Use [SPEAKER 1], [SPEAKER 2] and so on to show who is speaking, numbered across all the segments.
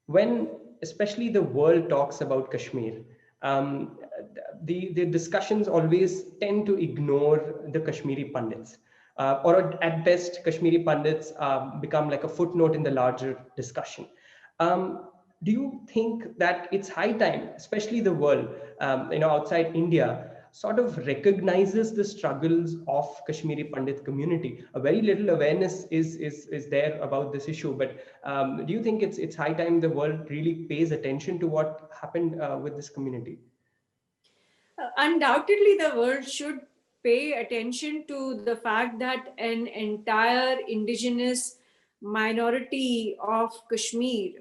[SPEAKER 1] when especially the world talks about Kashmir, um, the discussions always tend to ignore the Kashmiri Pandits. Or at best, Kashmiri Pandits become like a footnote in the larger discussion. Um, do you think that it's high time, especially the world, outside India, sort of recognizes the struggles of Kashmiri Pandit community? A very little awareness is there about this issue, but do you think it's high time the world really pays attention to what happened with this community?
[SPEAKER 2] Undoubtedly, the world should pay attention to the fact that an entire indigenous minority of Kashmir,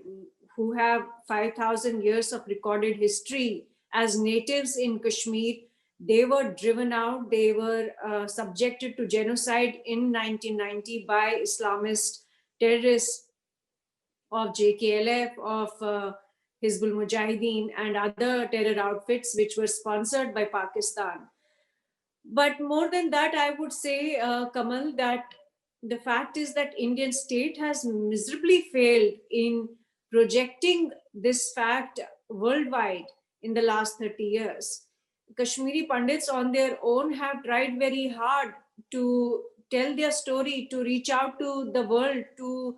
[SPEAKER 2] who have 5,000 years of recorded history as natives in Kashmir, they were driven out, they were subjected to genocide in 1990 by Islamist terrorists of JKLF, of Hizbul Mujahideen, and other terror outfits which were sponsored by Pakistan. But more than that, I would say, Kamal, that the fact is that Indian state has miserably failed in projecting this fact worldwide in the last 30 years. Kashmiri Pandits on their own have tried very hard to tell their story, to reach out to the world, to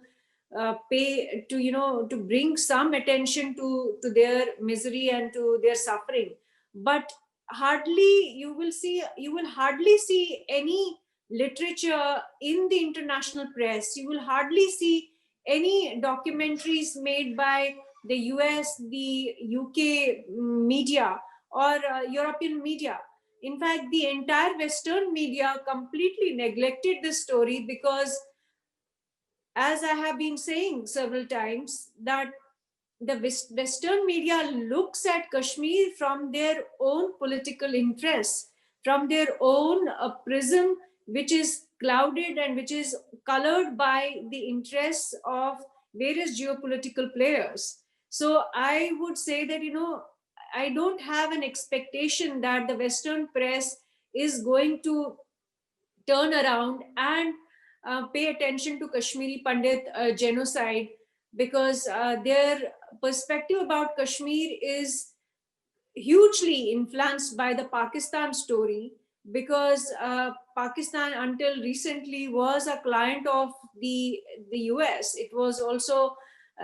[SPEAKER 2] pay, to to bring some attention to their misery and to their suffering. But hardly you will hardly see any literature in the international press. You will hardly see any documentaries made by the US, the UK media, or European media. In fact, the entire Western media completely neglected this story because, as I have been saying several times, that the Western media looks at Kashmir from their own political interests, from their own prism, which is clouded and which is colored by the interests of various geopolitical players. So I would say that, I don't have an expectation that the Western press is going to turn around and pay attention to Kashmiri Pandit genocide, because their perspective about Kashmir is hugely influenced by the Pakistan story, because Pakistan until recently was a client of the US. It was also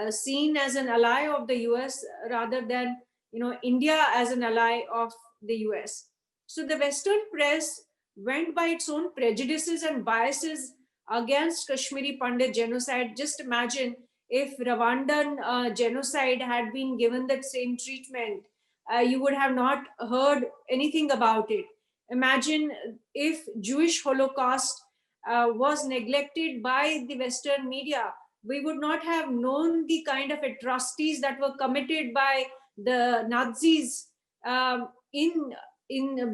[SPEAKER 2] seen as an ally of the US rather than India as an ally of the US. So the Western press went by its own prejudices and biases against Kashmiri Pandit genocide. Just imagine if Rwandan genocide had been given that same treatment, you would have not heard anything about it. Imagine if Jewish Holocaust was neglected by the Western media. We would not have known the kind of atrocities that were committed by the Nazis in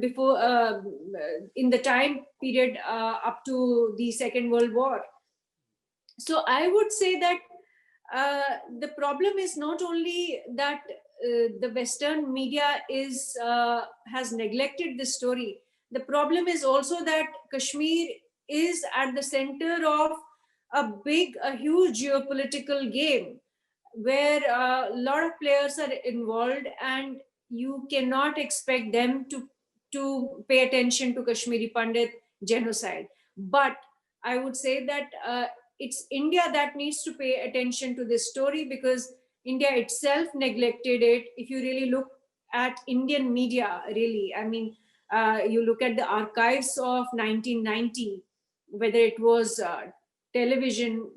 [SPEAKER 2] before in the time period up to the Second World War. So I would say that the problem is not only that the Western media is has neglected this story. The problem is also that Kashmir is at the center of a huge geopolitical game where a lot of players are involved, and you cannot expect them to pay attention to Kashmiri Pandit genocide. But I would say that it's India that needs to pay attention to this story, because India itself neglected it. If you really look at Indian media, really, I mean, you look at the archives of 1990, whether it was television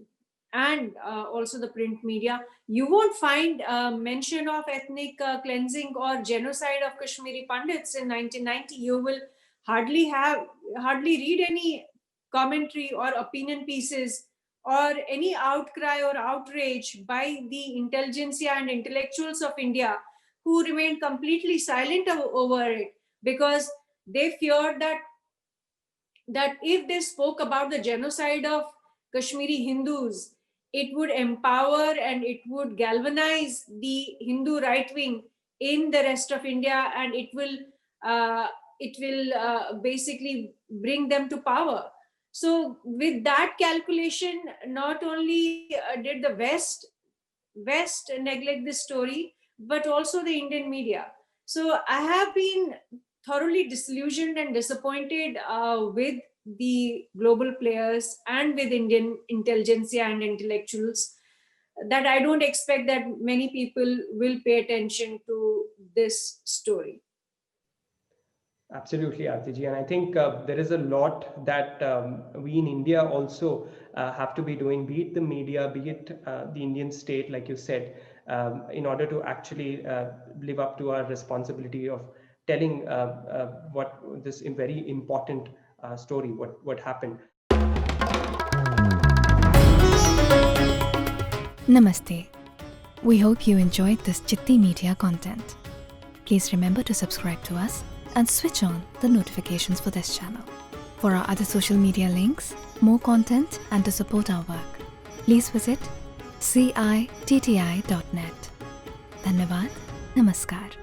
[SPEAKER 2] and also the print media, you won't find mention of ethnic cleansing or genocide of Kashmiri Pandits in 1990. You will hardly read any commentary or opinion pieces or any outcry or outrage by the intelligentsia and intellectuals of India, who remained completely silent over it, because they feared that if they spoke about the genocide of Kashmiri Hindus, it would empower and it would galvanize the Hindu right wing in the rest of India, and uh, it will basically bring them to power. So, with that calculation, not only did the West West neglect this story, but also the Indian media. So I have been thoroughly disillusioned and disappointed with the global players and with Indian intelligentsia and intellectuals, that I don't expect that many people will pay attention to this story.
[SPEAKER 1] Absolutely, Aartiji. And I think there is a lot that we in India also have to be doing, be it the media, be it the Indian state, like you said, in order to actually live up to our responsibility of telling what this very important story, what happened.
[SPEAKER 3] Namaste. We hope you enjoyed this Chitti Media content. Please remember to subscribe to us and switch on the notifications for this channel. For our other social media links, more content, and to support our work, please visit citti.net. Dhanyavad. Namaskar.